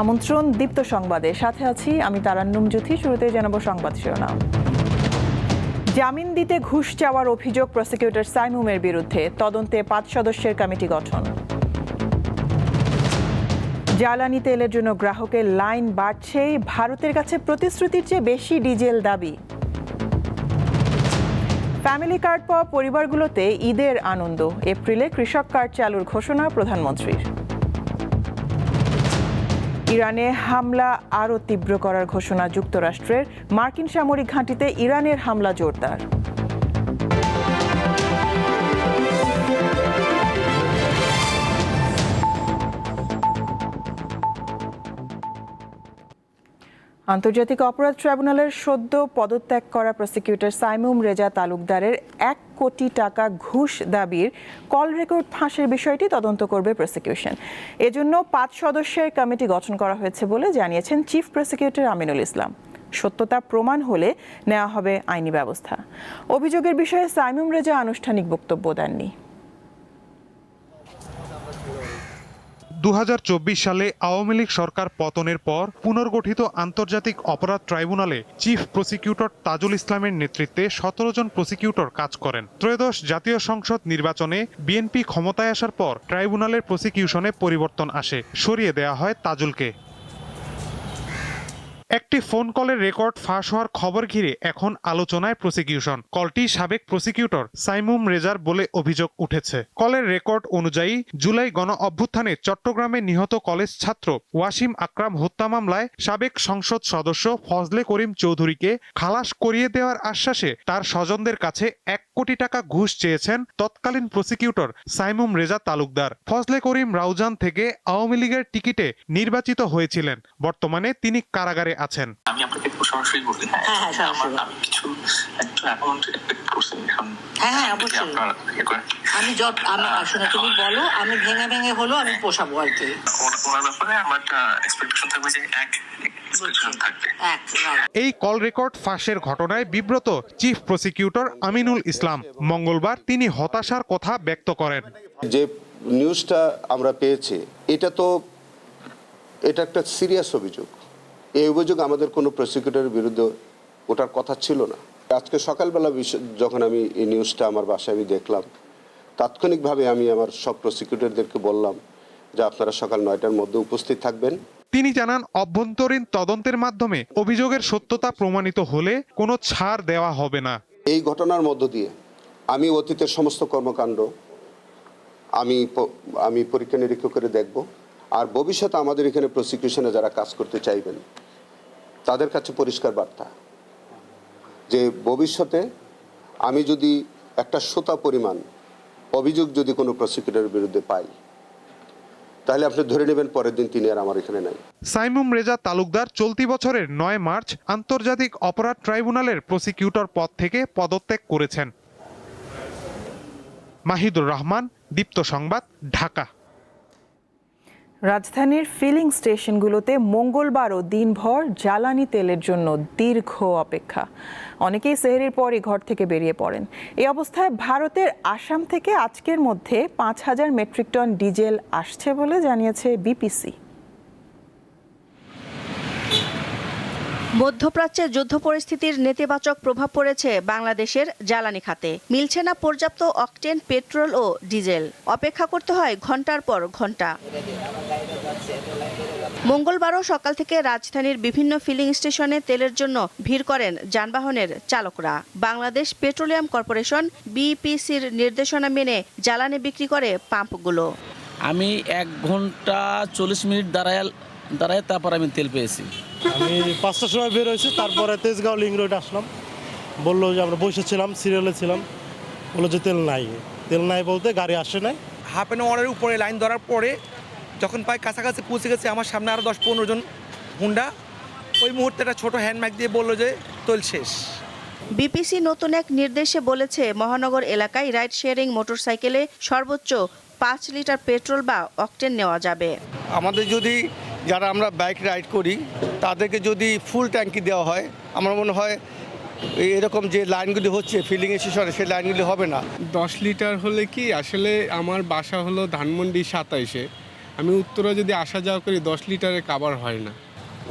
আমন্ত্রণ দীপ্ত সংবাদে, সাথে আছি আমি তারান্নুম জ্যোতি। শুরুতে জানাবো সংবাদ শিরোনাম। জামিন দিতে ঘুষ চাওয়ার অভিযোগ প্রসিকিউটর সাইমুমের বিরুদ্ধে, তদন্তে 5 সদস্যের কমিটি গঠন। জ্বালানি তেলের জন্য গ্রাহকের লাইন বাড়ছেই, ভারতের কাছে প্রতিশ্রুতির চেয়ে বেশি ডিজেল দাবি। ফ্যামিলি কার্ড পাওয়া পরিবারগুলোতে ঈদের আনন্দ, এপ্রিলে কৃষক কার্ড চালুর ঘোষণা প্রধানমন্ত্রীর। ইরানে হামলা আরও তীব্র করার ঘোষণা যুক্তরাষ্ট্রের, মার্কিন সামরিক ঘাঁটিতে ইরানের হামলা জোরদার। আন্তর্জাতিক অপরাধ ট্রাইব্যুনালের সদ্য পদত্যাগ করা প্রসিকিউটর সাইমুম রেজা তালুকদারের 1 কোটি টাকা ঘুষ দাবির কল রেকর্ড ফাঁসের বিষয়টি তদন্ত করবে প্রসিকিউশন। এজন্য 5 সদস্যের কমিটি গঠন করা হয়েছে বলে জানিয়েছেন চিফ প্রসিকিউটর আমিনুল ইসলাম। সত্যতা প্রমাণ হলে নেওয়া হবে আইনি ব্যবস্থা। অভিযোগের বিষয়ে সাইমুম রেজা আনুষ্ঠানিক বক্তব্য দেননি। 2024 সালে আওয়ামী লীগ সরকার পতনের পর পুনর্গঠিত আন্তর্জাতিক অপরাধ ট্রাইব্যুনালে চিফ প্রসিকিউটর তাজুল ইসলামের নেতৃত্বে 17 জন প্রসিকিউটর কাজ করেন। ত্রয়োদশ জাতীয় সংসদ নির্বাচনে বিএনপি ক্ষমতায় আসার পর ট্রাইব্যুনালের প্রসিকিউশনে পরিবর্তন আসে, সরিয়ে দেয়া হয় তাজুলকে। একটি ফোন কলের রেকর্ড ফাঁস হওয়ার খবর ঘিরে এখন আলোচনায় প্রসিকিউশন। কলটি সাবেক প্রসিকিউটর সাইমুম রেজার বলে অভিযোগ উঠেছে। কলের রেকর্ড অনুযায়ী জুলাই গণ অভ্যুত্থানে চট্টগ্রামে নিহত কলেজ ছাত্র ওয়াসিম আকরাম হত্যা মামলায় সাবেক সংসদ সদস্য ফজলে করিম চৌধুরীকে খালাস করিয়ে দেওয়ার আশ্বাসে তার স্বজনদের কাছে 1 কোটি টাকা ঘুষ চেয়েছেন তৎকালীন প্রসিকিউটর সাইমুম রেজা তালুকদার। ফজলে করিম রাউজান থেকে আওয়ামী লীগের টিকিটে নির্বাচিত হয়েছিলেন। বর্তমানে তিনি কারাগারে আছেন। আমি আপনাকে সরাসরি বলি, আমি কিছু একটা অ্যামাউন্ট এক্সপেক্ট করছি এখন। হ্যাঁ অবশ্যই আমি আসলে তুমি বলো, আমি ভেঙে ভেঙে হলো আমি পোষাবো আর কি। ওনার ব্যাপারে আমার একটা এক্সপেকটেশন থাকবে যে এই কল রেকর্ড ফাঁসের ঘটনায় বিব্রত চিফ প্রসিকিউটর আমিনুল ইসলাম। মঙ্গলবার তিনি হতাশার কথা ব্যক্ত করেন। যে নিউজটা আমরা পেয়েছি এটা একটা সিরিয়াস অভিযোগ। এই অভিযোগ আমাদের কোনো প্রসিকিউটরের বিরুদ্ধে ওটার কথা ছিল না। আজকে সকালবেলা যখন আমি এই নিউজটা আমার বাসায় আমি দেখলাম, তাৎক্ষণিকভাবে আমি আমার সব প্রসিকিউটরদেরকে বললাম যে আপনারা সকাল 9টার মধ্যে উপস্থিত থাকবেন। তিনি জানান, অভ্যন্তরীণ তদন্তের মাধ্যমে অভিযোগের সত্যতা প্রমাণিত হলে কোনো ছাড় দেওয়া হবে না। এই ঘটনার মধ্য দিয়ে আমি অতীতের সমস্ত কর্মকাণ্ড আমি পরীক্ষা নিরীক্ষা করে দেখব। আর ভবিষ্যতে আমাদের এখানে প্রসিকিউশনে যারা কাজ করতে চাইবেন তাদের কাছে পরিষ্কার বার্তা যে ভবিষ্যতে আমি যদি একটা শোতা পরিমাণ অভিযোগ যদি কোনো প্রসিকিউটরের বিরুদ্ধে পাই, তাহলে আপনি ধরে নেবেন পরের দিন তিনি আর আমার এখানে নাই। সাইমুম রেজা তালুকদার চলতি বছরের 9 মার্চ আন্তর্জাতিক অপরাধ ট্রাইব্যুনালের প্রসিকিউটর পদ থেকে পদত্যাগ করেছেন। মাহিদুর রহমান, দীপ্ত সংবাদ, ঢাকা। রাজধানীর ফিলিং স্টেশনগুলোতে মঙ্গলবারও দিনভর জ্বালানি তেলের জন্য দীর্ঘ অপেক্ষা। অনেকেই সেহরির পরই ঘর থেকে বেরিয়ে পড়েন। এই অবস্থায় ভারতের আসাম থেকে আজকের মধ্যে 5000 মেট্রিক টন ডিজেল আসছে বলে জানিয়েছে বিপিসি। মধ্যপ্রাচ্যে যুদ্ধ পরিস্থিতির নেতিবাচক প্রভাব পড়েছে বাংলাদেশের জ্বালানি খাতে। মিলছে না পর্যাপ্ত অকটেন পেট্রোল ও ডিজেল। অপেক্ষা করতে হয় ঘন্টার পর ঘন্টা। মঙ্গলবারও সকাল থেকে রাজধানীর বিভিন্ন ফিলিং স্টেশনে তেলের জন্য ভিড় করেন যানবাহনের চালকরা। বাংলাদেশ পেট্রোলিয়াম কর্পোরেশন বিপিসির নির্দেশনা মেনে জ্বালানি বিক্রি করে পাম্পগুলো। আমি 1 ঘন্টা 40 মিনিট দাঁড়ায় তারপর আমি তেল পেয়েছি। আমি 5টার সময় বের হয়েছি, তারপরে তেজগাঁও লিং রোড আসলাম। বললো যে আমরা বসেছিলাম, সিরিয়ালে ছিলাম, বললো যে তেল নাই বলতে গাড়ি আসে নাই। হাফ অ্যান আওয়ারের উপরে লাইন ধরার পরে যখন প্রায় কাছাকাছি পৌঁছে গেছে, আমার সামনে আরও 10-15 জন হুন্ডা, ওই মুহূর্তে একটা ছোটো হ্যান্ডম্যাগ দিয়ে বললো যে তেল শেষ। বিপিসি নতুন এক নির্দেশে বলেছে, মহানগর এলাকায় রাইড শেয়ারিং মোটরসাইকেলে সর্বোচ্চ 5 লিটার পেট্রোল বা অকটেন নেওয়া যাবে। আমাদের যদি যারা আমরা বাইক রাইড করি তাদেরকে যদি ফুল ট্যাঙ্কি দেওয়া হয়, আমার মনে হয় এরকম যে লাইনগুলি হচ্ছে ফিলিং স্টেশনে সেই লাইনগুলি হবে না। 10 লিটার হলে কি, আসলে আমার বাসা হলো ধানমন্ডি 27-এ, আমি উত্তরে যদি আসা যাওয়া করি 10 লিটারে কাভার হয় না।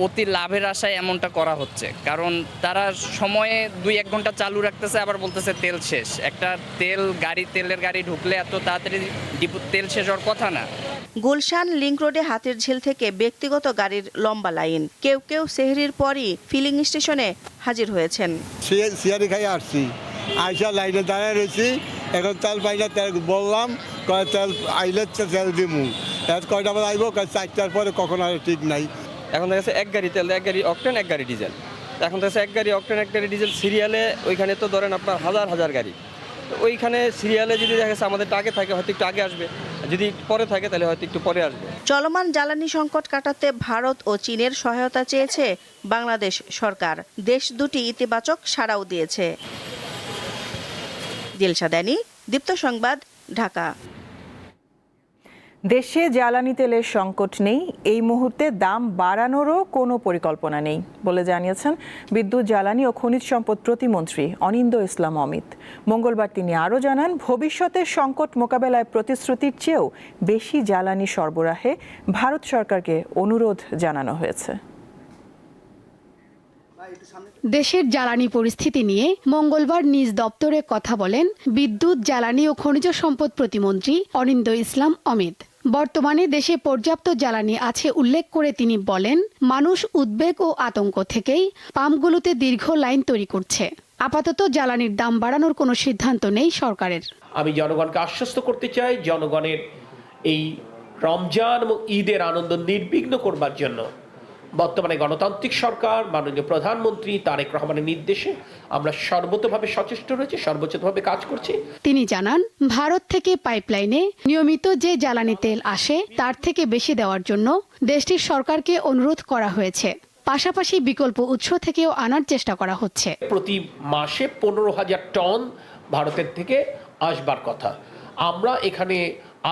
অতি লাভের আশায় এমনটা করা হচ্ছে, কারণ তারা সময়ে 2-1 ঘন্টা চালু রাখতেছে, আবার বলতেছে তেল শেষ। একটা তেলের গাড়ি ঢুকলে এত তাড়াতাড়ি ডিপো তেল শেষ হওয়ার কথা না। গুলশান লিংক রোডে হাতির ঝিল থেকে ব্যক্তিগত গাড়ির লম্বা লাইন। কেউ কেউ সেহরির পরই ফিলিং স্টেশনে হাজির হয়েছেন। সিয়ারি খাই আসছি, আইসা লাইনে দাঁড়ায় রয়েছি, এখন তেল পাইলে তেল বললাম, কয় তেল আইলে তেল দিমু, কয়টা আবার আইব, 4টার পরে কখন আর ঠিক নাই। এখন দেখা যাচ্ছে 1 গাড়ি তেল, 1 গাড়ি অকটেন, 1 গাড়ি ডিজেল। এখন দেখা যাচ্ছে 1 গাড়ি অকটেন 1 গাড়ি ডিজেল সিরিয়ালে, ওইখানে তো ধরেন আপনার হাজার হাজার গাড়ি। তো ওইখানে সিরিয়ালে যদি দেখা যাচ্ছে আমাদের আগে থাকে হয়তো একটু আগে আসবে, যদি পরে থাকে তাহলে হয়তো একটু পরে আসবে। চলমান জ্বালানি সংকট কাটাতে ভারত ও চীনের সহায়তা চেয়েছে বাংলাদেশ সরকার। দেশ দুটি ইতিবাচক সাড়াও দিয়েছে। দিলশা দানি, দীপ্ত সংবাদ, ঢাকা। দেশে জ্বালানি তেলের সংকট নেই, এই মুহূর্তে দাম বাড়ানোরও কোনো পরিকল্পনা নেই বলে জানিয়েছেন বিদ্যুৎ, জ্বালানি ও খনিজ সম্পদ প্রতিমন্ত্রী অনিন্দ্য ইসলাম অমিত। মঙ্গলবার তিনি আরও জানান, ভবিষ্যতে সংকট মোকাবেলায় প্রতিশ্রুতির চেয়েও বেশি জ্বালানি সরবরাহে ভারত সরকারকে অনুরোধ জানানো হয়েছে। দেশের জ্বালানি পরিস্থিতি নিয়ে মঙ্গলবার নিজ দপ্তরে কথা বলেন বিদ্যুৎ, জ্বালানি ও খনিজ সম্পদ প্রতিমন্ত্রী অনিন্দ্য ইসলাম অমিত। বর্তমানে দেশে পর্যাপ্ত জ্বালানি আছে উল্লেখ করে তিনি বলেন, মানুষ উদ্বেগ ও আতঙ্ক থেকেই পাম্পগুলোতে দীর্ঘ লাইন তৈরি করছে। আপাতত জ্বালানির দাম বাড়ানোর কোনো সিদ্ধান্ত নেই সরকারের। আমি জনগণকে আশ্বস্ত করতে চাই, জনগণের এই রমজান এবং ঈদের আনন্দ নির্বিঘ্ন করবার জন্য বর্তমানে গণতান্ত্রিক সরকার, মাননীয় প্রধানমন্ত্রী তারেক রহমানের নির্দেশে আমরা সর্বতভাবে সচেষ্ট রয়েছি, সর্বোচ্চভাবে কাজ করছি। তিনি জানান, ভারত থেকে পাইপলাইনে নিয়মিত যে জ্বালানি তেল আসে তার থেকে বেশি দেওয়ার জন্য দেশটির সরকারকে অনুরোধ করা হয়েছে। পাশাপাশি বিকল্প উৎস থেকেও আনার চেষ্টা করা হচ্ছে। প্রতি মাসে 15,000 টন ভারতের থেকে আসবার কথা। আমরা এখানে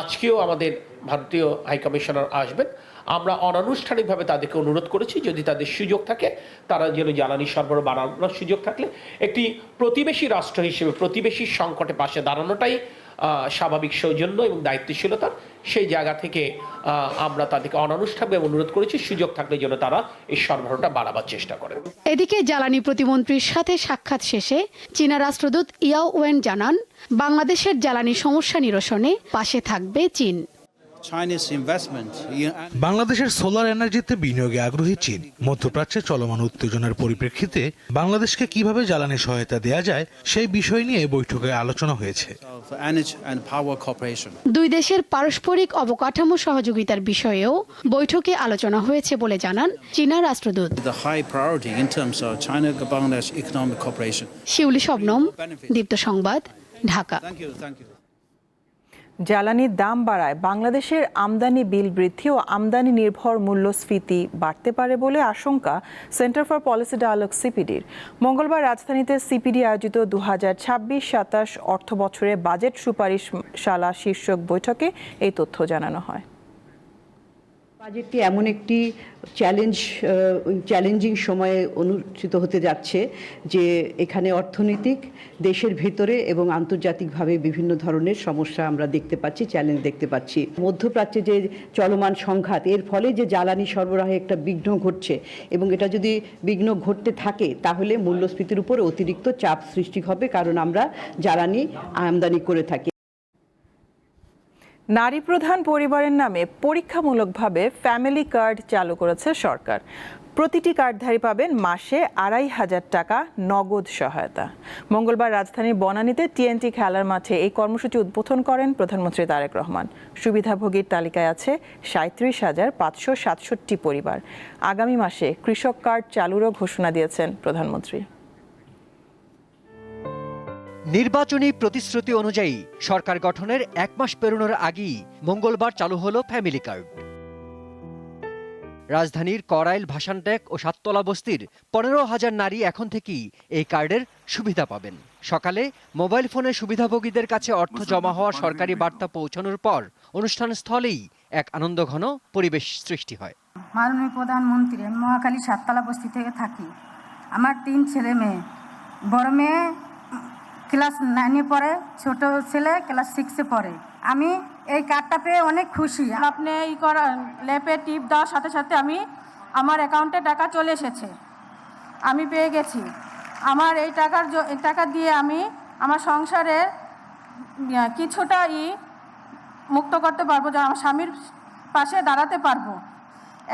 আজকেও আমাদের ভারতীয় হাইকমিশনার আসবেন, আমরা অনানুষ্ঠানিকভাবে তাদেরকে অনুরোধ করেছি যদি তাদের সুযোগ থাকে তারা যেন জ্বালানি সরবরাহ বাড়ানোর সুযোগ থাকলে একটি প্রতিবেশী রাষ্ট্র হিসেবে প্রতিবেশী সংকটে পাশে দাঁড়ানোটাই স্বাভাবিক সৌজন্য এবং দায়িত্বশীলতার। সেই জায়গা থেকে আমরা তাদেরকে অনানুষ্ঠানিকভাবে অনুরোধ করেছি সুযোগ থাকলে যেন তারা এই সরবরাহটা বাড়াবার চেষ্টা করে। এদিকে জ্বালানি প্রতিমন্ত্রীর সাথে সাক্ষাৎ শেষে চীনা রাষ্ট্রদূত ইয়াও ওয়েন জানান, বাংলাদেশের জ্বালানি সমস্যা নিরসনে পাশে থাকবে চীন। বাংলাদেশের সোলার এনার্জিতে বিনিয়োগে আগ্রহী চীন। মধ্যপ্রাচ্যে চলমান উত্তেজনার পরিপ্রেক্ষিতে বাংলাদেশকে কিভাবে জ্বালানি সহায়তা দেওয়া যায় সেই বিষয় নিয়ে বৈঠকে আলোচনা হয়েছে। দুই দেশের পারস্পরিক অবকাঠামো সহযোগিতার বিষয়েও বৈঠকে আলোচনা হয়েছে বলে জানান চীনা রাষ্ট্রদূত। শিউলি শবনম, দীপ্ত সংবাদ, ঢাকা। জ্বালানির দাম বাড়ায় বাংলাদেশের আমদানি বিল বৃদ্ধি ও আমদানি নির্ভর মূল্যস্ফীতি বাড়তে পারে বলে আশঙ্কা সেন্টার ফর পলিসি ডায়ালগ সিপিডির। মঙ্গলবার রাজধানীতে সিপিডি আয়োজিত 2026-27 অর্থ বছরে বাজেট সুপারিশশালা শীর্ষক বৈঠকে এই তথ্য জানানো হয়। বাজেটটি এমন একটি চ্যালেঞ্জিং সময়ে অনুষ্ঠিত হতে যাচ্ছে যে এখানে অর্থনৈতিক, দেশের ভেতরে এবং আন্তর্জাতিকভাবে বিভিন্ন ধরনের সমস্যা আমরা দেখতে পাচ্ছি, চ্যালেঞ্জ দেখতে পাচ্ছি। মধ্যপ্রাচ্যে যে চলমান সংঘাত, এর ফলে যে জ্বালানি সরবরাহে একটা বিঘ্ন ঘটছে এবং এটা যদি বিঘ্ন ঘটতে থাকে তাহলে মূল্যস্ফীতির উপর অতিরিক্ত চাপ সৃষ্টি হবে, কারণ আমরা জ্বালানি আমদানি করে থাকি। নারী প্রধান পরিবারের নামে পরীক্ষামূলকভাবে ফ্যামিলি কার্ড চালু করেছে সরকার। প্রতিটি কার্ডধারী পাবেন মাসে 2,500 টাকা নগদ সহায়তা। মঙ্গলবার রাজধানীর বনানীতে টিএনটি খেলার মাঠে এই কর্মসূচি উদ্বোধন করেন প্রধানমন্ত্রী তারেক রহমান। সুবিধাভোগীর তালিকায় আছে 37,567 পরিবার। আগামী মাসে কৃষক কার্ড চালুরও ঘোষণা দিয়েছেন প্রধানমন্ত্রী। নির্বাচনী প্রতিশ্রুতি অনুযায়ী সরকার গঠনের 1 মাস পেরোনোর আগেই মঙ্গলবার চালু হলো ফ্যামিলি কার্ড। রাজধানীর করাইল, ভাসানটেক ও সাততলা বস্তির 15,000 নারী এখন থেকেই এই কার্ডের সুবিধা পাবেন। সকালে মোবাইল ফোনে সুবিধাভোগীদের কাছে অর্থ জমা হওয়া সরকারি বার্তা পৌঁছানোর পর অনুষ্ঠান স্থলেই এক আনন্দঘন পরিবেশ সৃষ্টি হয়। মাননীয় প্রধানমন্ত্রী, আমি মহাখালী সাততলা বস্তি থেকে থাকি। আমার 3 ছেলে মেয়ে। বড় মেয়ে ক্লাস 9-এ পড়ে, ছোট ছেলে ক্লাস 6-এ পড়ে। আমি এই কার্ডটা পেয়ে অনেক খুশি। আপনি এই করা ল্যাপে টিপ দেওয়ার সাথে সাথে আমার অ্যাকাউন্টে টাকা চলে এসেছে, আমি পেয়ে গেছি। আমার এই টাকা দিয়ে আমি আমার সংসারের কিছুটা মুক্ত করতে পারবো, যে আমার স্বামীর পাশে দাঁড়াতে পারবো।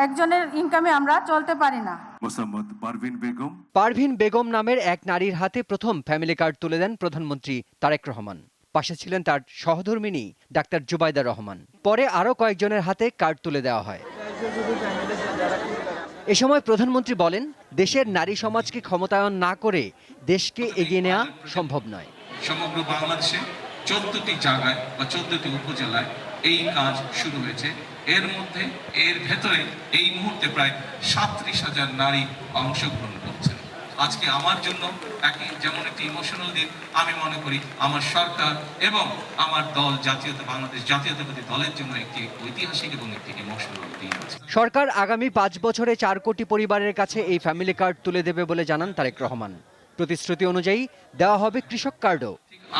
একজনের ইনকামে আমরা চলতে পারি না। পারভিন বেগম নামের এক নারীর হাতে প্রথম ফ্যামিলি কার্ড তুলে দেন প্রধানমন্ত্রী তারেক রহমান। পাশে ছিলেন তার সহধর্মিণী ডাক্তার জুবাইদা রহমান। পরে আরও কয়েকজনের হাতে কার্ড তুলে দেওয়া হয়। এ সময় প্রধানমন্ত্রী বলেন, দেশের নারী সমাজকে ক্ষমতায়ন না করে দেশকে এগিয়ে নেওয়া সম্ভব নয়। সমগ্র বাংলাদেশে 14টি জায়গায় বা 14টি উপজেলায় এই কাজ শুরু হয়েছে। এর ভেতরে এই মুহূর্তে প্রায় 37,000 নারী অংশগ্রহণ করছেন। আজকে আমার জন্য যেমন একটি ইমোশনাল দিন, আমি মনে করি আমার সরকার এবং আমার দল বাংলাদেশ জাতীয়তাবাদী দলের জন্য একটি ঐতিহাসিক এবং একটি ইমোশনাল দিন আছে। সরকার আগামী 5 বছরে 4 কোটি পরিবারের কাছে এই ফ্যামিলি কার্ড তুলে দেবে বলে জানান তারেক রহমান। প্রতিশ্রুতি অনুযায়ী দেওয়া হবে কৃষক কার্ডও।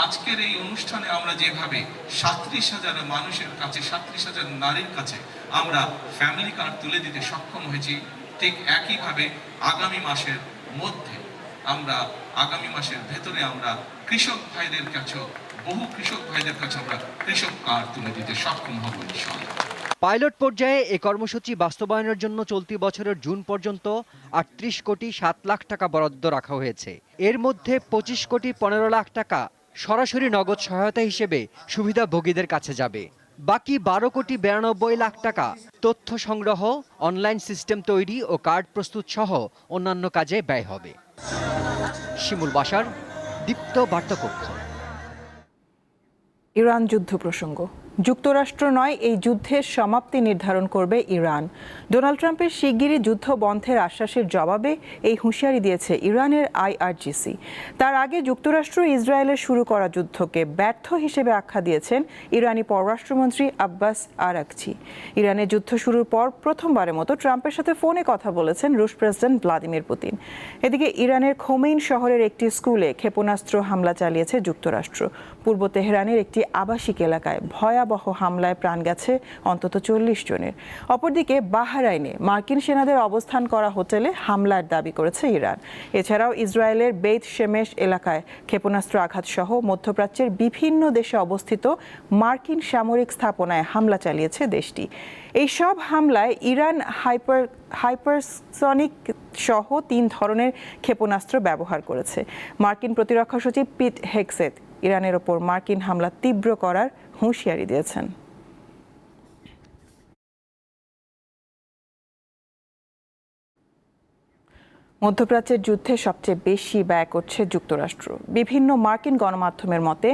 আজকের এই অনুষ্ঠানে আমরা যেভাবে 37,000 মানুষের কাছে, 37,000 নারীর কাছে আমরা ফ্যামিলি কার্ড তুলে দিতে সক্ষম হয়েছি, ঠিক একইভাবে আগামী মাসের ভেতরে আমরা কৃষক ভাইদের কাছে, বহু কৃষক ভাইদের কাছে আমরা কৃষক কার্ড তুলে দিতে সক্ষম হব ইনশাআল্লাহ। পাইলট পর্যায়ে এই কর্মসূচি বাস্তবায়নের জন্য চলতি বছরের জুন পর্যন্ত 38 কোটি 7 লাখ টাকা বরাদ্দ রাখা হয়েছে। এর মধ্যে 25 কোটি 15 লাখ টাকা সরাসরি নগদ সহায়তা হিসেবে সুবিধাভোগীদের কাছে যাবে। বাকি 12 কোটি 92 লাখ টাকা তথ্য সংগ্রহ, অনলাইন সিস্টেম তৈরি ও কার্ড প্রস্তুত সহ অন্যান্য কাজে ব্যয় হবে। শিমুল বাশার, দীপ্ত বার্তাকক্ষ। ইরান যুদ্ধ প্রসঙ্গ। যুক্তরাষ্ট্র নয়, এই যুদ্ধের সমাপ্তি নির্ধারণ করবে ইরান। ডোনাল্ড ট্রাম্পের শিগগিরই যুদ্ধ বন্ধের আশ্বাসের জবাবে এই হুঁশিয়ারি দিয়েছে ইরানের IRGC। তার আগে যুক্তরাষ্ট্র ইসরায়েলের শুরু করা যুদ্ধকে ব্যর্থ হিসেবে আখ্যা দিয়েছেন ইরানি পররাষ্ট্রমন্ত্রী আব্বাস আরাকচি। ইরানের যুদ্ধ শুরুর পর প্রথমবারের মতো ট্রাম্পের সাথে ফোনে কথা বলেছেন রুশ প্রেসিডেন্ট ভ্লাদিমির পুতিন। এদিকে ইরানের খোমেইন শহরের একটি স্কুলে ক্ষেপণাস্ত্র হামলা চালিয়েছে যুক্তরাষ্ট্র। পূর্ব তেহরানের একটি আবাসিক এলাকায় ভয়াবহ হামলায় প্রাণ গেছে অন্তত 40 জনের। অপরদিকে বাহরাইনে মার্কিন সেনাদের অবস্থান করা হোটেলে হামলার দাবি করেছে ইরান। এছাড়াও ইসরায়েলের বেইত শেমেশ এলাকায় ক্ষেপণাস্ত্র আঘাত সহ মধ্যপ্রাচ্যের বিভিন্ন দেশে অবস্থিত মার্কিন সামরিক স্থাপনায় হামলা চালিয়েছে দেশটি। এই সব হামলায় ইরান হাইপারসনিক সহ 3 ধরনের ক্ষেপণাস্ত্র ব্যবহার করেছে। মার্কিন প্রতিরক্ষা সচিব পিট হেগসেথ ইরানের ওপর মার্কিন হামলা তীব্র করার হুঁশিয়ারি দিয়েছেন। মধ্যপ্রাচ্যের যুদ্ধে সবচেয়ে বেশি ব্যয় করছে যুক্তরাষ্ট্র। বিভিন্ন মার্কিন গণমাধ্যমের মতে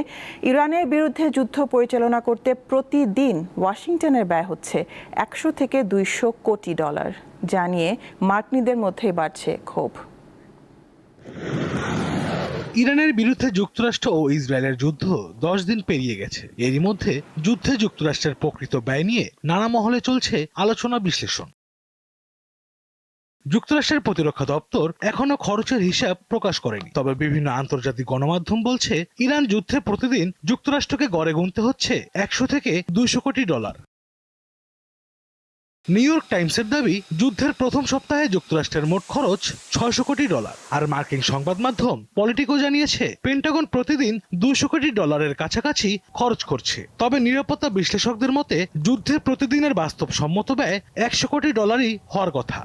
ইরানের বিরুদ্ধে যুদ্ধ পরিচালনা করতে প্রতিদিন ওয়াশিংটনের ব্যয় হচ্ছে 100 থেকে 200 কোটি ডলার। জানিয়ে মার্কিনীদের মধ্যেই বাড়ছে ক্ষোভ। ইরানের বিরুদ্ধে যুক্তরাষ্ট্র ও ইসরায়েলের যুদ্ধ 10 দিন পেরিয়ে গেছে। এরই মধ্যে যুদ্ধে যুক্তরাষ্ট্রের প্রকৃত ব্যয় নিয়ে নানা মহলে চলছে আলোচনা বিশ্লেষণ। যুক্তরাষ্ট্রের প্রতিরক্ষা দপ্তর এখনো খরচের হিসাব প্রকাশ করেনি, তবে বিভিন্ন আন্তর্জাতিক গণমাধ্যম বলছে ইরান যুদ্ধে প্রতিদিন যুক্তরাষ্ট্রকে গড়ে গুনতে হচ্ছে 100 থেকে 200 কোটি ডলার। নিউ ইয়র্ক টাইমসের দাবি, যুদ্ধের প্রথম সপ্তাহে যুক্তরাষ্ট্রের মোট খরচ 600 কোটি ডলার। আর মার্কিন সংবাদ মাধ্যম পলিটিকো জানিয়েছে পেন্টাগন প্রতিদিন 200 কোটি ডলারের কাছাকাছি খরচ করছে। তবে নিরাপত্তা বিশ্লেষকদের মতে যুদ্ধে প্রতিদিনের বাস্তবসম্মত ব্যয় 100 কোটি ডলারই হওয়ার কথা।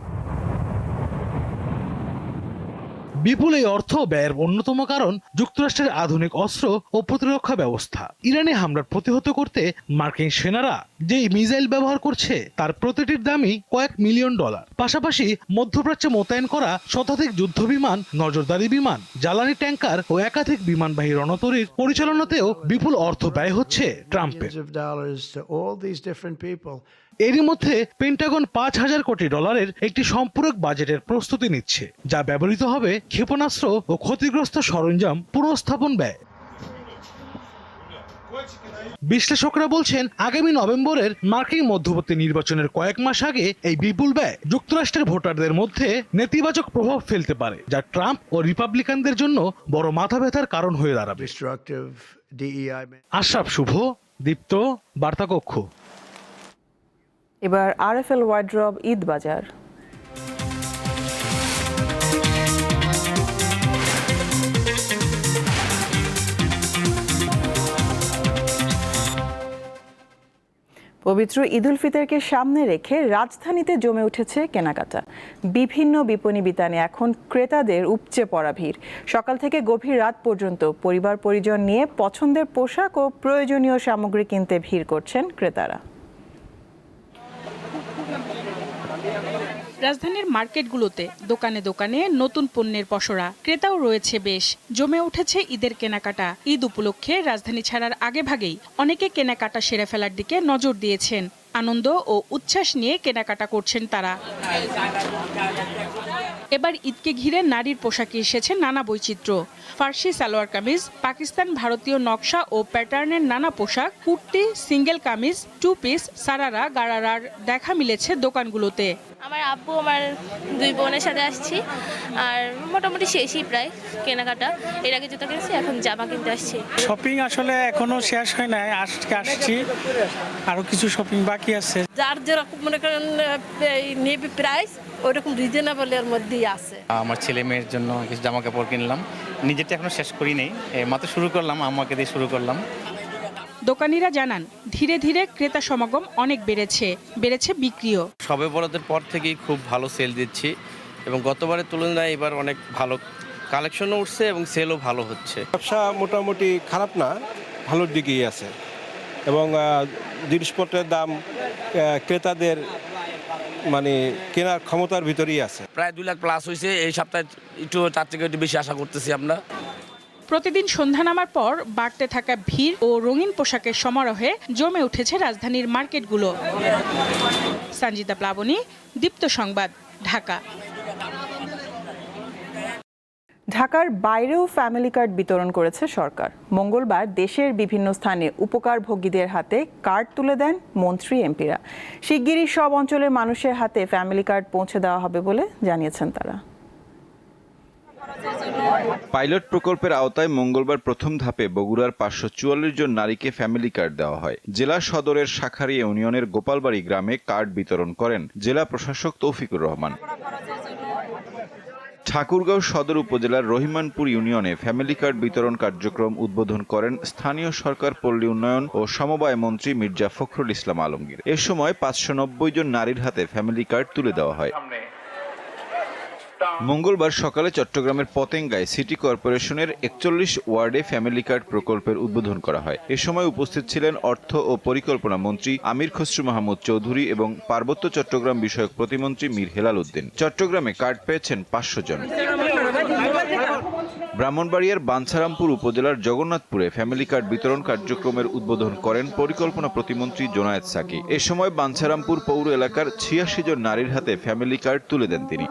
বিপুল এই অর্থ ব্যয়ের অন্যতম কারণ যুক্তরাষ্ট্রের আধুনিক অস্ত্র ও প্রতিরক্ষা ব্যবস্থা। ইরানি হামলার প্রতিহত করতে মার্কিন সেনারা যে মিসাইল ব্যবহার করছে তার প্রতিটির দামই কয়েক মিলিয়ন ডলার। পাশাপাশি মধ্যপ্রাচ্যে মোতায়েন করা শতাধিক যুদ্ধবিমান, নজরদারি বিমান, জ্বালানি ট্যাঙ্কার ও একাধিক বিমানবাহী রণতরীর পরিচালনাতেও বিপুল অর্থ ব্যয় হচ্ছে ট্রাম্পের। এরই মধ্যে পেন্টাগন 5,000 কোটি ডলারের একটি সম্পূরক বাজেটের প্রস্তুতি নিচ্ছে, যা ব্যবহৃত হবে ক্ষেপণাস্ত্র ও ক্ষতিগ্রস্ত সরঞ্জাম পুনঃস্থাপন ব্যয়। বিশ্লেষকরা বলছেন আগামী নভেম্বরের মার্কিন মধ্যবর্তী নির্বাচনের কয়েক মাস আগে এই বিপুল ব্যয় যুক্তরাষ্ট্রের ভোটারদের মধ্যে নেতিবাচক প্রভাব ফেলতে পারে, যা ট্রাম্প ও রিপাবলিকানদের জন্য বড় মাথা ব্যথার কারণ হয়ে দাঁড়াবে। আশরাফ শুভ, দীপ্ত, বার্তাকক্ষ। এবার আরএফএল ওয়ার্ড্রব ঈদ বাজার। পবিত্র ঈদ উল ফিতরকে সামনে রেখে রাজধানীতে জমে উঠেছে কেনাকাটা। বিভিন্ন বিপণী বিতানে এখন ক্রেতাদের উপচে পড়া ভিড়। সকাল থেকে গভীর রাত পর্যন্ত পরিবার পরিজন নিয়ে পছন্দের পোশাক ও প্রয়োজনীয় সামগ্রী কিনতে ভিড় করছেন ক্রেতারা। রাজধানীর মার্কেটগুলোতে দোকানে দোকানে নতুন পণ্যের পসরা, ক্রেতাও রয়েছে বেশ। জমে উঠেছে ঈদের কেনাকাটা। ঈদ উপলক্ষে রাজধানী ছাড়ার আগে ভাগেই অনেকে কেনাকাটা সেরে ফেলার দিকে নজর দিয়েছেন। আনন্দ ও উচ্ছ্বাস নিয়ে কেনাকাটা করছেন তারা। এবার ঈদকে ঘিরে নারীর পোশাকে এসেছে নানা বৈচিত্র্য। ফার্সি সালোয়ার কামিজ, পাকিস্তান ভারতীয় নকশা ও প্যাটার্নের নানা পোশাক, kurti, single kameez, two piece, sharara, গারারার দেখা মিলেছে দোকানগুলোতে। আমার আব্বু আমার দুই বোনের সাথে আসছি, আর মোটামুটি শেষই প্রায় কেনাকাটা। এর আগে জুতো কিনেছি, এখন জামা কিনতে আসছি। শপিং আসলে এখনো শেষ হয় নাই, আজকে আসছি, আরো কিছু শপিং বাকি আছে। যার যেরকম মনে করেন নেবে প্রাইস ওইরকম রিজনেবলের মধ্যেই আছে। আমার ছেলে মেয়ের জন্য কিছু জামা কাপড় কিনলাম, নিজেরটা এখনো শেষ করি নেই, মাত্র শুরু করলাম, আমাকে দিয়ে শুরু করলাম। দোকানিরা জানান ধীরে ধীরে ক্রেতা সমাগম অনেক বেড়েছে বিক্রিও। সবে বড়দের পর থেকেই খুব ভালো সেল দিচ্ছি এবং গতবারের তুলনায় এবার অনেক ভালো কালেকশনও উঠছে এবং সেলও ভালো হচ্ছে। ব্যবসা মোটামুটি খারাপ না, ভালোর দিকেই আছে এবং জিনিসপত্রের দাম ক্রেতাদের মানে কেনার ক্ষমতার ভিতরেই আছে। প্রায় 2 লাখ প্লাস হয়েছে এই সপ্তাহে, একটু তার থেকে একটু বেশি আশা করতেছি আমরা। প্রতিদিন সন্ধ্যা নামার পর বাড়তে থাকা ভিড় ও রঙিন পোশাকের সমারোহে জমে উঠেছে রাজধানীর মার্কেটগুলো। সঞ্জিতা প্লাবনী, দীপ্ত সংবাদ, ঢাকা। ঢাকার বাইরেও ফ্যামিলি কার্ড বিতরণ করেছে সরকার। মঙ্গলবার দেশের বিভিন্ন স্থানে উপকারভোগীদের হাতে কার্ড তুলে দেন মন্ত্রী এমপিরা। শিগগিরই সব অঞ্চলের মানুষের হাতে ফ্যামিলি কার্ড পৌঁছে দেওয়া হবে বলে জানিয়েছেন তারা। পাইলট প্রকল্পের আওতায় মঙ্গলবার প্রথম ধাপে বগুড়ার 544 জন নারীকে ফ্যামিলি কার্ড দেওয়া হয়। জেলা সদরের শাখারী ইউনিয়নের গোপালবাড়ি গ্রামে কার্ড বিতরণ করেন জেলা প্রশাসক তৌফিকুর রহমান। ঠাকুরগাঁও সদর উপজেলার রহিমানপুর ইউনিয়নে ফ্যামিলি কার্ড বিতরণ কার্যক্রম উদ্বোধন করেন স্থানীয় সরকার, পল্লী উন্নয়ন ও সমবায় মন্ত্রী মির্জা ফখরুল ইসলাম আলমগীর। এ সময় 590 জন নারীর হাতে ফ্যামিলি কার্ড তুলে দেওয়া হয়। মঙ্গলবার সকালে চট্টগ্রামের পতেঙ্গায় সিটি কর্পোরেশনের 41 ওয়ার্ডে ফ্যামিলি কার্ড প্রকল্পের উদ্বোধন করা হয়। এ সময় উপস্থিত ছিলেন অর্থ ও পরিকল্পনা মন্ত্রী আমির খসরু মাহমুদ চৌধুরী এবং পার্বত্য চট্টগ্রাম বিষয়ক প্রতিমন্ত্রী মীর হেলাল উদ্দিন। চট্টগ্রামে কার্ড পেয়েছেন 500 জন। ব্রাহ্মণবাড়িয়ার বাঞ্ছারামপুর উপজেলার জগন্নাথপুরে ফ্যামিলি কার্ড বিতরণ কার্যক্রমের উদ্বোধন করেন পরিকল্পনা প্রতিমন্ত্রী জোনায়েদ সাকি। এ সময় বাঞ্ছারামপুর পৌর এলাকার 86 জন নারীর হাতে ফ্যামিলি কার্ড তুলে দেন তিনি।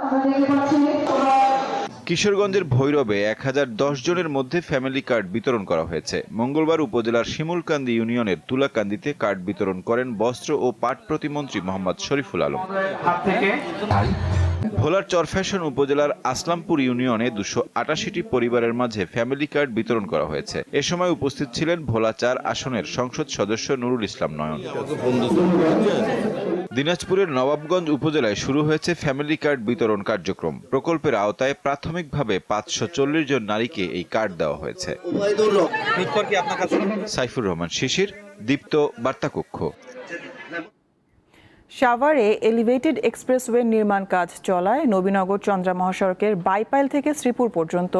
কিশোরগঞ্জের ভৈরবে 1010 জনের মধ্যে ফ্যামিলি কার্ড বিতরণ করা হয়েছে। মঙ্গলবার উপজেলার শিমুলকান্দি ইউনিয়নের তুলাকান্দিতে কার্ড বিতরণ করেন বস্ত্র ও পাট প্রতিমন্ত্রী মোহাম্মদ শরীফুল আলম। ভোলার চরফ্যাশন উপজেলার আসলামপুর ইউনিয়নে 288টি পরিবারের মাঝে ফ্যামিলি কার্ড বিতরণ করা হয়েছে। এ সময় উপস্থিত ছিলেন ভোলা 4 আসনের সংসদ সদস্য নুরুল ইসলাম নয়ন। দিনাজপুরের নবাবগঞ্জ উপজেলায় শুরু হয়েছে ফ্যামিলি কার্ড বিতরণ কার্যক্রম। প্রকল্পের আওতায় প্রাথমিকভাবে 540 জন নারীকে এই কার্ড দেওয়া হয়েছে। সাইফুর রহমান শিশির, দীপ্ত, বার্তাকক্ষ। সাভারে এলিভেটেড এক্সপ্রেসওয়ে নির্মাণ কাজ চলায় নবীনগর চন্দ্রা মহাসড়কের বাইপাইল থেকে শ্রীপুর পর্যন্ত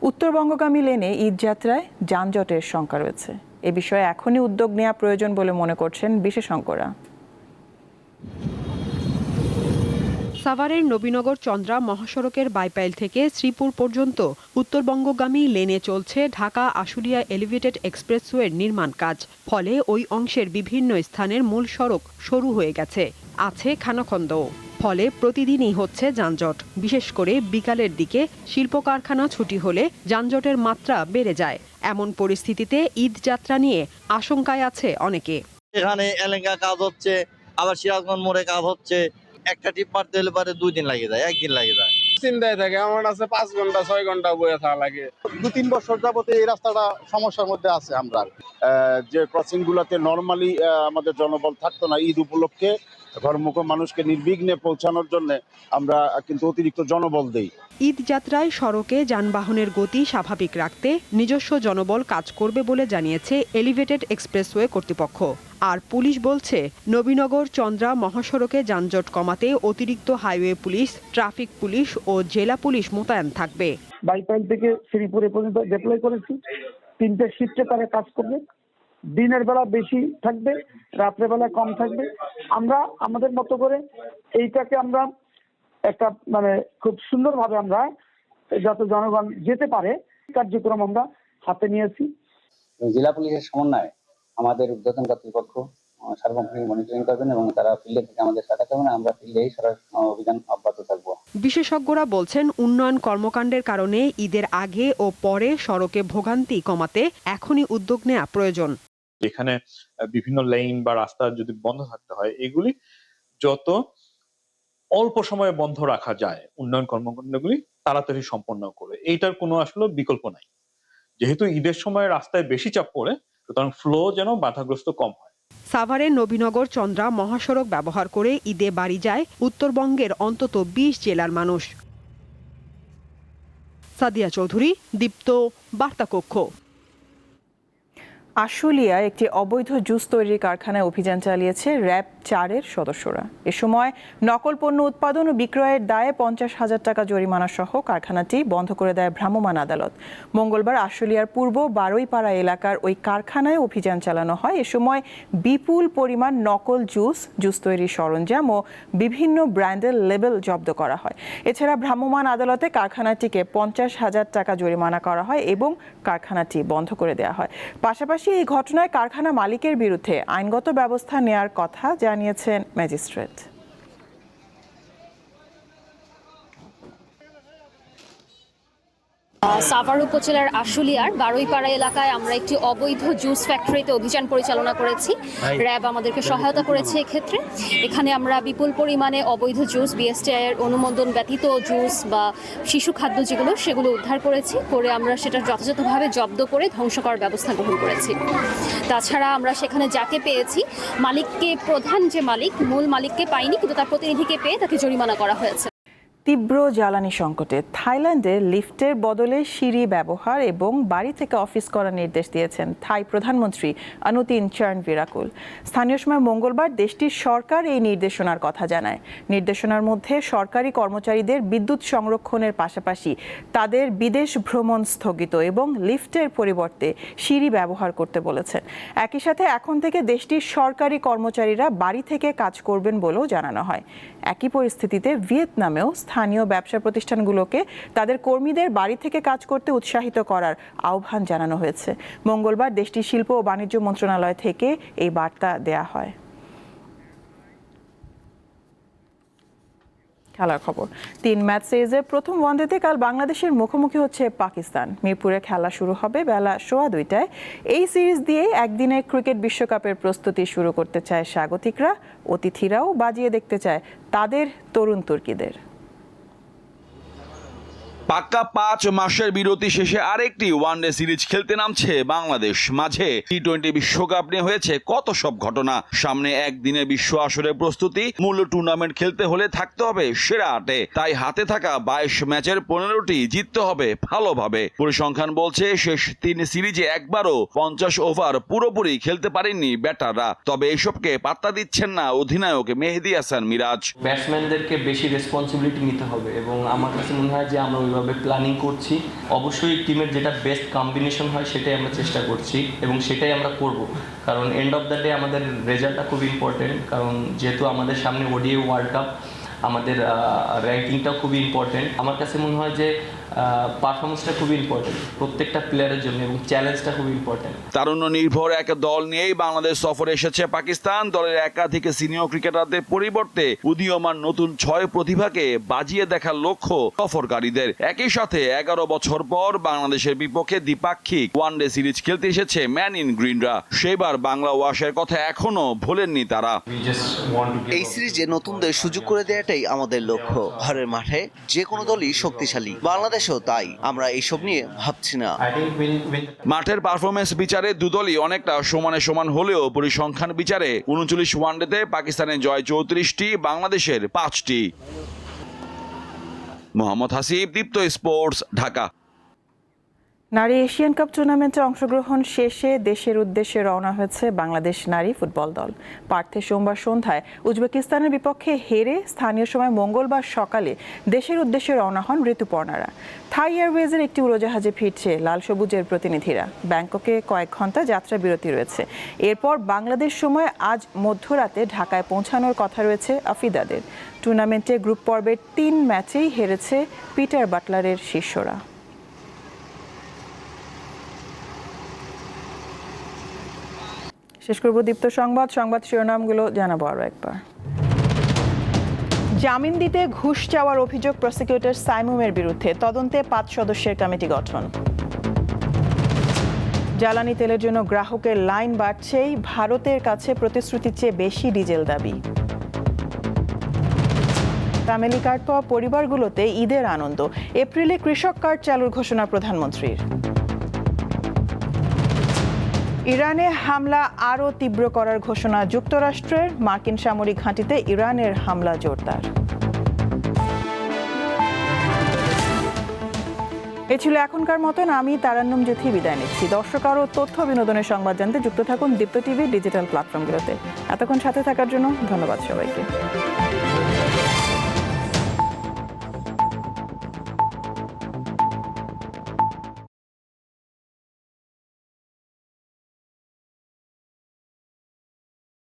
উত্তরবঙ্গগামী লেনে ঈদযাত্রায় যানজটের শঙ্কা রয়েছে। এ বিষয়ে এখনই উদ্যোগ নেওয়া প্রয়োজন বলে মনে করছেন বিশেষজ্ঞরা। সাভারের নবীনগর চন্দ্রা মহাসড়কের বাইপাইল থেকে শ্রীপুর পর্যন্ত উত্তরবঙ্গগামী লেনে চলছে ঢাকা আশুলিয়া এলিভেটেড এক্সপ্রেসওয়ের নির্মাণ কাজ। ফলে ওই অংশের বিভিন্ন স্থানের মূল সড়ক সরু হয়ে গেছে, আছে খানাখন্দও। ফলে প্রতিদিনই হচ্ছে যানজট। বিশেষ করে বিকালের দিকে শিল্প কারখানা ছুটি হলে যানজটের মাত্রা বেড়ে যায়। এমন পরিস্থিতিতে ঈদ যাত্রা নিয়ে আশঙ্কায় আছে অনেকে। এখানে এলাকা কাজ হচ্ছে, আবার সিরাজগঞ্জ মোড়ে কাজ হচ্ছে, একটা টিপ মারতে হলে পরে 2 দিন লাগে যায়, 1 দিন লাগে যায়। চিন্তায় থাকে আমার আছে 5 ঘন্টা 6 ঘন্টা বয়ে থাকা লাগে। 2-3 বছর যাবতে এই রাস্তাটা সমস্যার মধ্যে আছে। আমরা যে ক্রসিং গুলাতে নর্মালি আমাদের জনবল থাকতো না, ঈদ উপলক্ষে ঘরমুখ মানুষকে নির্বিঘ্নে পৌঁছানোর জন্য আমরা কিন্তু অতিরিক্ত জনবল দেই। ঈদ যাত্রায় সড়কে যানবাহনের গতি স্বাভাবিক রাখতে নিজস্ব জনবল কাজ করবে বলে জানিয়েছে এলিভেটেড এক্সপ্রেসওয়ে কর্তৃপক্ষ। আর পুলিশ বলছে, নবীনগর চন্দ্রা মহাসড়কে যানজট কমাতে অতিরিক্ত হাইওয়ে পুলিশ, ট্রাফিক পুলিশ ও জেলা পুলিশ মোতায়েন থাকবে। বাইপাইল থেকে শ্রীপুরে পর্যন্ত ডিপ্লয় করেছি। 3টে শিফটে তারা কাজ করবে। দিনের বেলা বেশি থাকবে, রাত্রে বেলা কম থাকবে। আমরা আমাদের মতো করে এইটাকে আমরা একটা খুব সুন্দরভাবে আমরা যাতে জনগণ যেতে পারে কার্যক্রম আমরা হাতে নিয়েছি। জেলা পুলিশের সমন্বয়ে আমাদের ঊর্ধ্বতন কর্তৃপক্ষ সার্বক্ষণিক মনিটরিং করবেন এবং তারা ফিল্ডে থেকে আমাদের সাথে থাকবেন। আমরা ফিল্ডেই অভিযান অব্যাহত থাকবো। বিশেষজ্ঞরা বলছেন, উন্নয়ন কর্মকাণ্ডের কারণে ঈদের আগে ও পরে সড়কে ভোগান্তি কমাতে এখনই উদ্যোগ নেওয়া প্রয়োজন। এখানে বিভিন্ন লেন বা রাস্তা যদি বন্ধ থাকতে হয়, এগুলি যত অল্প সময়ে বন্ধ রাখা যায়, উন্নয়ন কর্মকাণ্ডগুলি তাড়াতাড়ি সম্পন্ন করে, এইটার কোনো আসলে বিকল্প নাই। যেহেতু ঈদের সময় রাস্তায় বেশি চাপ পড়ে, সুতরাং ফ্লো যেন বাধাগ্রস্ত কম হয়। সাভারে নবীনগর চন্দ্রা মহাসড়ক ব্যবহার করে ঈদে বাড়ি যায় উত্তরবঙ্গের অন্তত 20 জেলার মানুষ। সাদিয়া চৌধুরী, দীপ্ত, বার্তাকক্ষ। আশুলিয়ায় একটি অবৈধ জুস তৈরির কারখানায় অভিযান চালিয়েছে র্যাব 4-এর সদস্যরা। এ সময় নকল পণ্য উৎপাদন ও বিক্রয়ের দায়ে 50,000 টাকা জরিমানা সহ কারখানাটি বন্ধ করে দেয় ভ্রাম্যমাণ আদালত। মঙ্গলবার আশুলিয়ার পূর্ব বারুইপাড়া এলাকার ওই কারখানায় অভিযান চালানো হয়। এ সময় বিপুল পরিমাণ নকল জুস তৈরির সরঞ্জাম ও বিভিন্ন ব্র্যান্ডের লেবেল জব্দ করা হয়। এছাড়া ভ্রাম্যমাণ আদালতে কারখানাটিকে 50,000 টাকা জরিমানা করা হয় এবং কারখানাটি বন্ধ করে দেওয়া হয়। পাশাপাশি এই ঘটনায় কারখানা মালিকের বিরুদ্ধে আইনগত ব্যবস্থা নেয়ার কথা জানিয়েছেন ম্যাজিস্ট্রেট। সাভার উপজেলার আশুলিয়ার বারুইপাড়া এলাকায় আমরা একটি অবৈধ জুস ফ্যাক্টরিতে অভিযান পরিচালনা করেছি। র্যাব আমাদেরকে সহায়তা করেছে এক্ষেত্রে। এখানে আমরা বিপুল পরিমাণে অবৈধ জুস, বিএসটিআই এর অনুমোদন ব্যতীত জুস বা শিশু খাদ্য সেগুলো উদ্ধার করেছি। করে আমরা সেটা যথাযথভাবে জব্দ করে ধ্বংস করার ব্যবস্থা গ্রহণ করেছি। তাছাড়া আমরা সেখানে যাকে পেয়েছি, মালিককে, প্রধান যে মালিক, মূল মালিককে পাইনি, কিন্তু তার প্রতিনিধিকে পেয়ে তাকে জরিমানা করা হয়েছে। তীব্র জ্বালানি সংকটে থাইল্যান্ডে লিফটের বদলে সিঁড়ি ব্যবহার এবং বাড়ি থেকে অফিস করার নির্দেশ দিয়েছেন থাই প্রধানমন্ত্রী অনুতিন চার্নভিরাকুল। স্থানীয় সময় মঙ্গলবার দেশটির সরকার এই নির্দেশনার কথা জানায়। নির্দেশনার মধ্যে সরকারি কর্মচারীদের বিদ্যুৎ সংরক্ষণের পাশাপাশি তাদের বিদেশ ভ্রমণ স্থগিত এবং লিফটের পরিবর্তে সিঁড়ি ব্যবহার করতে বলেছেন। একই সাথে এখন থেকে দেশটির সরকারি কর্মচারীরা বাড়ি থেকে কাজ করবেন বলেও জানানো হয়। একই পরিস্থিতিতে ভিয়েতনামেও স্থানীয় ব্যবসা প্রতিষ্ঠানগুলোকে তাদের কর্মীদের বাড়ি থেকে কাজ করতে উৎসাহিত করার আহ্বান জানানো হয়েছে। মঙ্গলবার দেশটির শিল্প ও বাণিজ্য মন্ত্রণালয় থেকে এই বার্তা দেয়া হয়। খেলার খবর। 3 ম্যাচ সিরিজের প্রথম ওয়ানডেতে কাল বাংলাদেশের মুখোমুখি হচ্ছে পাকিস্তান। মিরপুরে খেলা শুরু হবে বেলা 2:15টায়। এই সিরিজ দিয়ে একদিনের ক্রিকেট বিশ্বকাপের প্রস্তুতি শুরু করতে চায় স্বাগতিকরা। অতিথিরাও বাজিয়ে দেখতে চায় তাদের তরুণ তুর্কিদের। পাক্কা 5 মাসের বিরতি শেষে আরেকটি ওয়ানডে সিরিজ খেলতে নামছে বাংলাদেশ। মাঝে টি-20 বিশ্বকাপ নিয়ে হয়েছে কত সব ঘটনা। সামনে একদিনের বিশ্ব আসরের প্রস্তুতি। মূল টুর্নামেন্ট খেলতে হলে থাকতে হবে সেরা 8-এ। তাই হাতে থাকা 22 ম্যাচের 15টি জিততে হবে ভালোভাবে। পরিসংখ্যান বলছে শেষ 3 সিরিজে একবারও 50 ওভার পুরোপুরি খেলতে পারেননি ব্যাটাররা। তবে এসবকে পাত্তা দিচ্ছেন না অধিনায়ক মেহেদী হাসান মিরাজ। ব্যাটসম্যানদেরকে বেশি রেসপন্সিবিলিটি নিতে হবে এবং আমার কাছে মনে হয় যে আমরা ভাবে প্ল্যানিং করছি। অবশ্যই টিমের যেটা বেস্ট কম্বিনেশন হয় সেটাই আমরা চেষ্টা করছি এবং সেটাই আমরা করব। কারণ এন্ড অফ দ্য ডে আমাদের রেজাল্টটা খুব ইম্পর্টেন্ট। কারণ যেহেতু আমাদের সামনে ওডিআই ওয়ার্ল্ড কাপ, আমাদের র্যাঙ্কিংটাও খুবই ইম্পর্টেন্ট। আমার কাছে মনে হয় যে পারফরমেন্সটা খুবই ইম্পর্টেন্ট প্রত্যেকটা প্লেয়ারের জন্য এবং চ্যালেঞ্জটা খুবই ইম্পর্টেন্ট। তারুণ্য নির্ভর এক দল নিয়েই বাংলাদেশ সফরে এসেছে পাকিস্তান। দলের একাধিক সিনিয়র ক্রিকেটারদের পরিবর্তে উদীয়মান নতুন 6 প্রতিভাকে বাজিয়ে দেখার লক্ষ্য সফরকারীদের। একই সাথে 11 বছর পর বাংলাদেশের বিপক্ষে দ্বিপাক্ষিক ওয়ানডে সিরিজ খেলতে এসেছে ম্যান ইন গ্রিনরা। সেবার বাংলা ওয়াশের কথা এখনো ভোলেননি তারা। এই সিরিজে নতুনদের সুযোগ করে দেওয়াটাই আমাদের লক্ষ্য। ঘরের মাঠে যে কোনো দলই শক্তিশালী, বাংলাদেশও তাই। আমরা এইসব নিয়ে ভাবছি না। মাঠের পারফরমেন্স বিচারে দুদলই অনেকটা সমানে সমান হলেও পরিসংখ্যান বিচারে 39 ওয়ানডেতে পাকিস্তানের জয় 34টি, বাংলাদেশের 5টি। মোহাম্মদ হাসিব, দীপ্ত স্পোর্টস, ঢাকা। নারী এশিয়ান কাপ টুর্নামেন্টে অংশগ্রহণ শেষে দেশের উদ্দেশ্যে রওনা হয়েছে বাংলাদেশ নারী ফুটবল দল। পার্থে সোমবার সন্ধ্যায় উজবেকিস্তানের বিপক্ষে হেরে স্থানীয় সময় মঙ্গলবার সকালে দেশের উদ্দেশ্যে রওনা হন ঋতুপর্ণারা। থাই এয়ারওয়েজের একটি উড়োজাহাজে ফিরছে লাল সবুজের প্রতিনিধিরা। ব্যাংককে কয়েক ঘন্টা যাত্রা বিরতি রয়েছে। এরপর বাংলাদেশ সময় আজ মধ্যরাতে ঢাকায় পৌঁছানোর কথা রয়েছে আফিদাদের। টুর্নামেন্টে গ্রুপ পর্বের 3 ম্যাচেই হেরেছে পিটার বাটলারের শিষ্যরা। শেষ করব দীপ্ত সংবাদ শিরোনামগুলো জানাবো আরো একবার। জামিন দিতে ঘুষ চাওয়ার অভিযোগ প্রসিকিউটর সাইমুমের বিরুদ্ধে, তদন্তে 5 সদস্যের কমিটি গঠন। জ্বালানি তেলের জন্য গ্রাহকের লাইন বাড়ছেই, ভারতের কাছে প্রতিশ্রুতির চেয়ে বেশি ডিজেল দাবি। ফ্যামিলি কার্ড পাওয়া পরিবারগুলোতে ঈদের আনন্দ, এপ্রিলে কৃষক কার্ড চালুর ঘোষণা প্রধানমন্ত্রীর। ইরানে হামলা আরও তীব্র করার ঘোষণা যুক্তরাষ্ট্রের, মার্কিন সামরিক ঘাঁটিতে ইরানের হামলা জোরদার। এ ছিল এখনকার মতন। আমি তারান্নুম জ্যোতি বিদায় নিচ্ছি। দর্শক আরও তথ্য বিনোদনের সংবাদ জানতে যুক্ত থাকুন দীপ্ত টিভি ডিজিটাল প্ল্যাটফর্মগুলোতে। এতক্ষণ সাথে থাকার জন্য ধন্যবাদ সবাইকে।